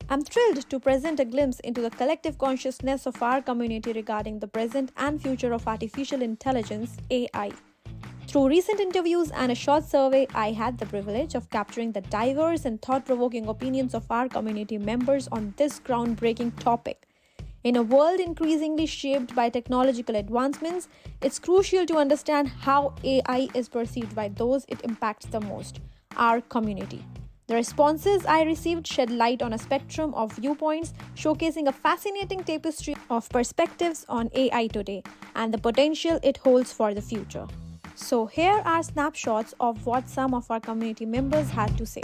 I'm thrilled to present a glimpse into the collective consciousness of our community regarding the present and future of artificial intelligence, AI. Through recent interviews and a short survey, I had the privilege of capturing the diverse and thought-provoking opinions of our community members on this groundbreaking topic. In a world increasingly shaped by technological advancements, it's crucial to understand how AI is perceived by those it impacts the most, our community. The responses I received shed light on a spectrum of viewpoints, showcasing a fascinating tapestry of perspectives on AI today and the potential it holds for the future. So, here are snapshots of what some of our community members had to say.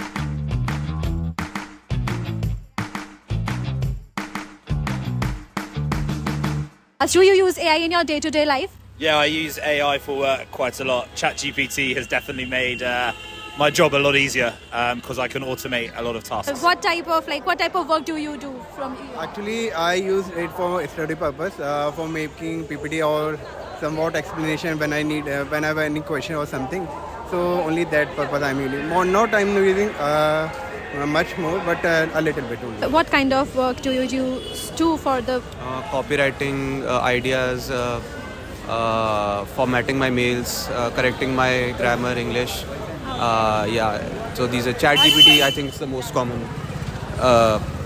Do you use AI in your day-to-day life? Yeah, I use AI for work quite a lot. ChatGPT has definitely made my job a lot easier because I can automate a lot of tasks. What type of work do you do from AI? Actually, I use it for study purpose, for making PPT or somewhat explanation when I need, when I have any question or something. So only that purpose I'm using. Not I'm using much more, but a little bit only. What kind of work do you do for the Copywriting ideas, formatting my mails, correcting my grammar, English. So these are ChatGPT. I think it's the most common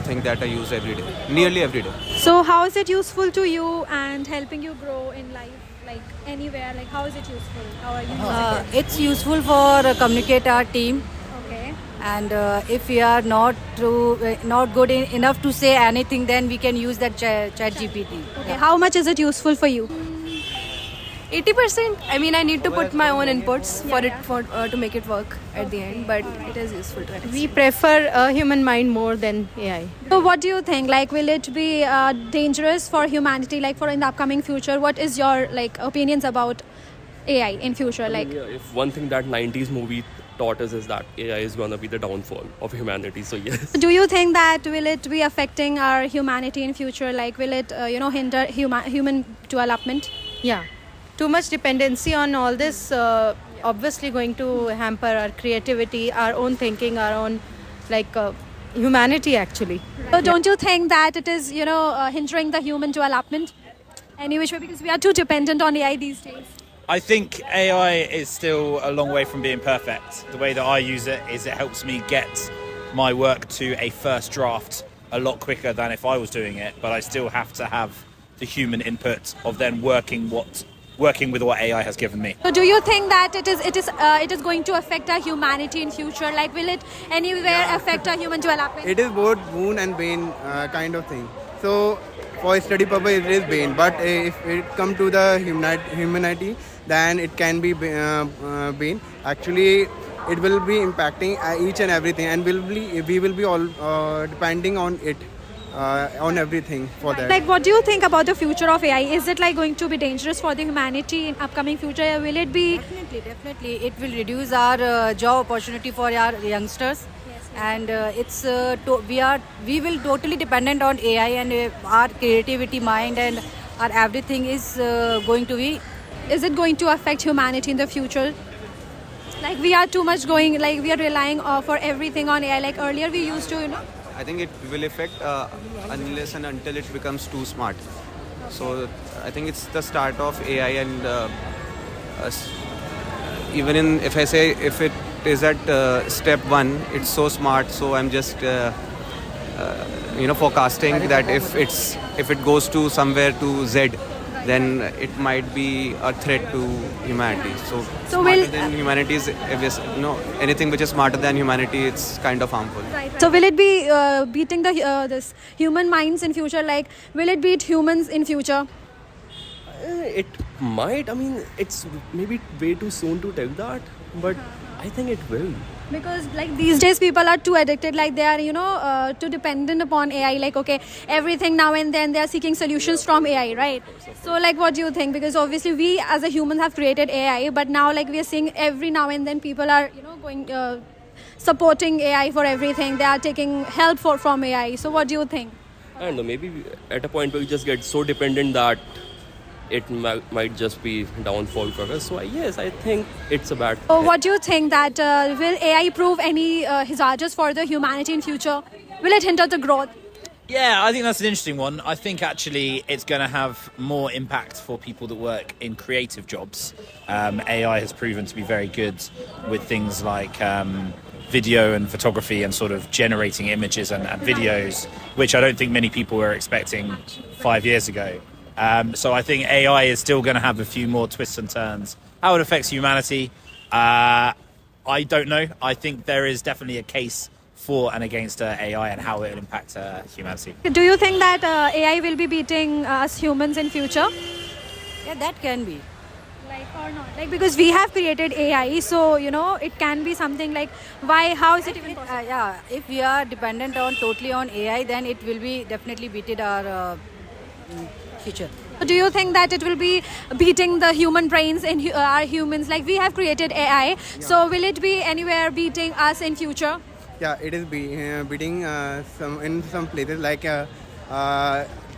thing that I use every day, nearly every day. So how is it useful to you and helping you grow in life, like anywhere? Like how is it useful? How are you using it? It's useful for communicate our team, Okay. and if we are not good enough to say anything, then we can use that chat GPT. Okay. How much is it useful for you? 80%. I mean, I need to put my own inputs to make it work at the end, but it is useful to us. We prefer a human mind more than AI. So what do you think? Like, will it be dangerous for humanity? Like, for in the upcoming future, what is your opinions about AI in future? Like, If one thing that 90s movie taught us is that AI is going to be the downfall of humanity, so yes. do you think that will it be affecting our humanity in future? Like, will it hinder human development? Yeah. Too much dependency on all this obviously going to hamper our creativity, our own thinking, our own humanity actually. So don't you think that it is hindering the human development any which way, because we are too dependent on AI these days? I think AI is still a long way from being perfect. The way that I use it is it helps me get my work to a first draft a lot quicker than if I was doing it, but I still have to have the human input of then working with what AI has given me. So do you think that it is going to affect our humanity in future? Like, will it anywhere affect our human development? It is both boon and bane kind of thing. So for study purpose, it is bane. But if it come to the humanity, then it can be bane. Actually, it will be impacting each and everything, and we will be all depending on it. On everything for that. Like, what do you think about the future of AI? Is it going to be dangerous for the humanity in upcoming future? Will it be? Definitely, it will reduce our job opportunity for our youngsters. Yes. And we will totally dependent on AI, and our creativity, mind, and our everything is going to be. Is it going to affect humanity in the future? Like, we are too much we are relying for everything on AI. Like earlier, we used to, I think it will affect unless and until it becomes too smart. So I think it's the start of AI, and if it is at step 1, it's so smart. So I'm just forecasting that if it goes to somewhere to Z, then it might be a threat to humanity. So smarter than humanity is anything which is smarter than humanity, it's kind of harmful. Right. So will it be beating this human minds in future? Like, will it beat humans in future? It might. I mean, it's maybe way too soon to tell that, but I think it will. Because these days people are too addicted, they are too dependent upon AI. Everything now and then they are seeking solutions from AI, right? So what do you think? Because obviously we as a human have created AI, but now we are seeing every now and then people are going supporting AI for everything. They are taking help from AI. So what do you think? I don't know, maybe at a point where we just get so dependent that it might just be downfall for us. So yes, I think it's a bad thing. What do you think that will AI prove any hazardous for the humanity in future? Will it hinder the growth? Yeah, I think that's an interesting one. I think actually it's going to have more impact for people that work in creative jobs. AI has proven to be very good with things like video and photography and sort of generating images and videos, which I don't think many people were expecting 5 years ago. So I think AI is still going to have a few more twists and turns. How it affects humanity, I don't know. I think there is definitely a case for and against AI and how it will impact humanity. Do you think that AI will be beating us humans in future? Yeah, that can be. Like or not? Like because we have created AI, so it can be something like why? How is it even possible? Yeah, if we are dependent on totally on AI, then it will be definitely beaten our future. Do you think that it will be beating the human brains in our humans? Like we have created AI, so will it be anywhere beating us in future? Yeah, it is beating some places like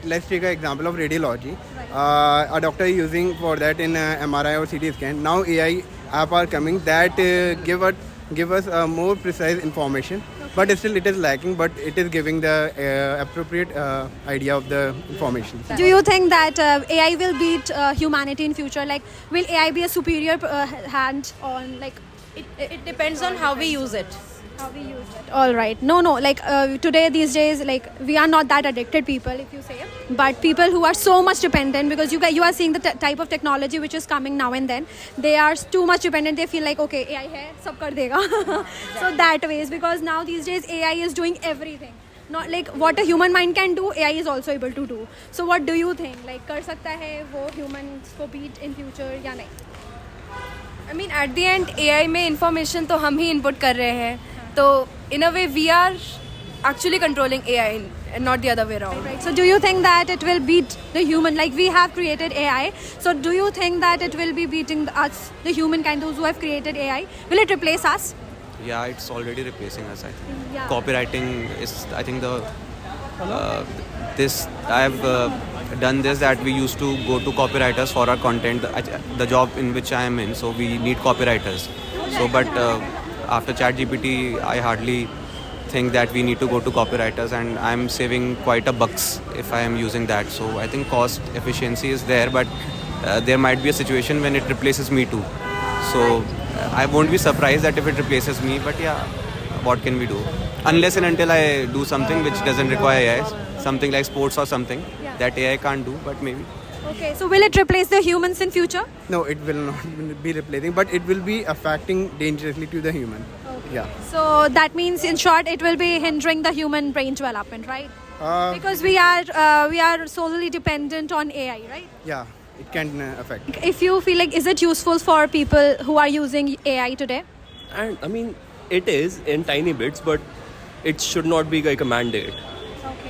let's take an example of radiology. A doctor is using for that in MRI or CT scan. Now AI app are coming that give us more precise information. But still it is lacking, but it is giving the appropriate idea of the information. Do you think that AI will beat humanity in future? Like will AI be a superior hand on like? It depends on how we use it. How we use it. All right. No. Like today, these days, like we are not that addicted people, if you say. But people who are so much dependent, because you are seeing the type of technology which is coming now and then. They are too much dependent. They feel like okay, AI hai, sab kar dega. So that ways, because now these days AI is doing everything. Not like what a human mind can do, AI is also able to do. So what do you think? Like कर सकता है वो humans को beat in future या नहीं? I mean, at the end, AI में information तो हम ही input कर रहे हैं. So in a way, we are actually controlling AI and not the other way around. Right. So do you think that it will beat the human? Like we have created AI. So do you think that it will be beating us, the humankind, those who have created AI? Will it replace us? Yeah, it's already replacing us, I think. Yeah. Copywriting is, I think, I've done this, that we used to go to copywriters for our content, the job in which I am in, so we need copywriters. So, but after ChatGPT, I hardly think that we need to go to copywriters, and I'm saving quite a bucks if I am using that. So I think cost efficiency is there, but there might be a situation when it replaces me too. So I won't be surprised that if it replaces me, but yeah, what can we do? Unless and until I do something which doesn't require AI, something like sports or something that AI can't do, but maybe. Okay, so will it replace the humans in future? No, it will not be replacing, but it will be affecting dangerously to the human. Okay. Yeah. So that means, in short, it will be hindering the human brain development, right? Because we are solely dependent on AI, right? Yeah, it can affect. If you feel like, is it useful for people who are using AI today? And I mean, it is in tiny bits, but it should not be like a mandate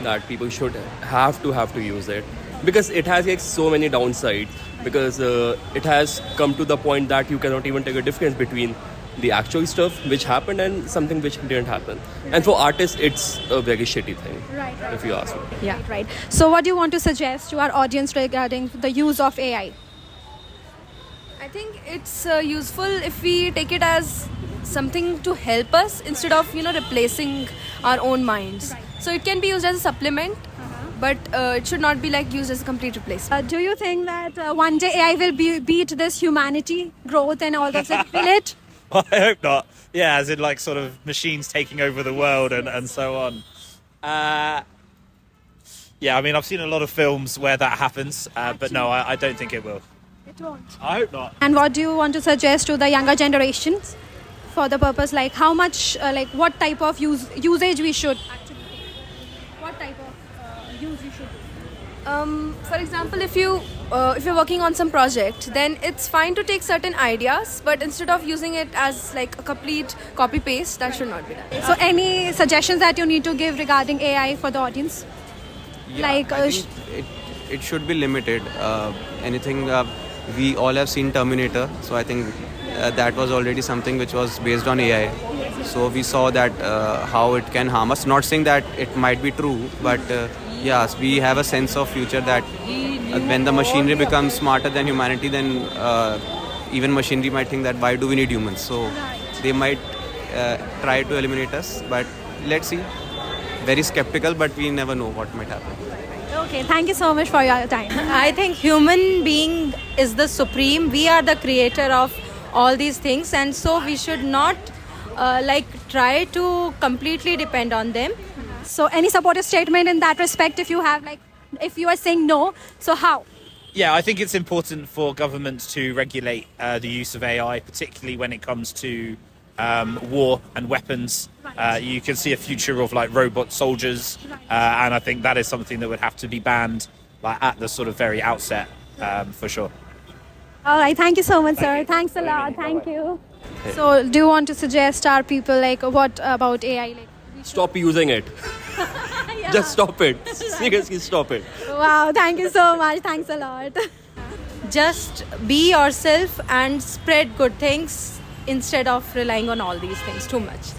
that people should have to use it, because it has like so many downsides, because it has come to the point that you cannot even take a difference between the actual stuff which happened and something which didn't happen. And for artists, it's a very shitty thing, if you ask me. Yeah, right. So what do you want to suggest to our audience regarding the use of AI? I think it's useful if we take it as something to help us instead of replacing our own minds. So it can be used as a supplement, but it should not be like used as a complete replacement. Do you think that one day AI will beat this humanity growth and all that? Will it? I hope not. Yeah, as in like sort of machines taking over the world and so on. Yeah, I mean, I've seen a lot of films where that happens, but no, I don't think it will. It won't. I hope not. And what do you want to suggest to the younger generations for the purpose, like how much, what type of usage we should actually take? What type of use we should do? For example, if you're working on some project, then it's fine to take certain ideas, but instead of using it as like a complete copy paste, that should not be done. So any suggestions that you need to give regarding AI for the audience? Yeah, I think it should be limited. Anything we all have seen Terminator, so I think that was already something which was based on AI. So we saw that how it can harm us. Not saying that it might be true, but yes, we have a sense of future that when the machinery becomes smarter than humanity, then even machinery might think that why do we need humans? So they might try to eliminate us, but let's see. very skeptical, but we never know what might happen. Okay, thank you so much for your time. I think human being is the supreme. We are the creator of all these things, and so we should not try to completely depend on them. So any supportive statement in that respect, if you have, like, if you are saying no, so how? Yeah, I think it's important for governments to regulate the use of AI, particularly when it comes to war and weapons. You can see a future of like robot soldiers, and I think that is something that would have to be banned like at the sort of very outset, for sure. All right, thank you so much, sir. Thanks a lot. Thank you. So, do you want to suggest our people, like, what about AI? Like, Stop using it. Just stop it. Seriously, stop it. wow, thank you so much. Thanks a lot. Just be yourself and spread good things instead of relying on all these things too much.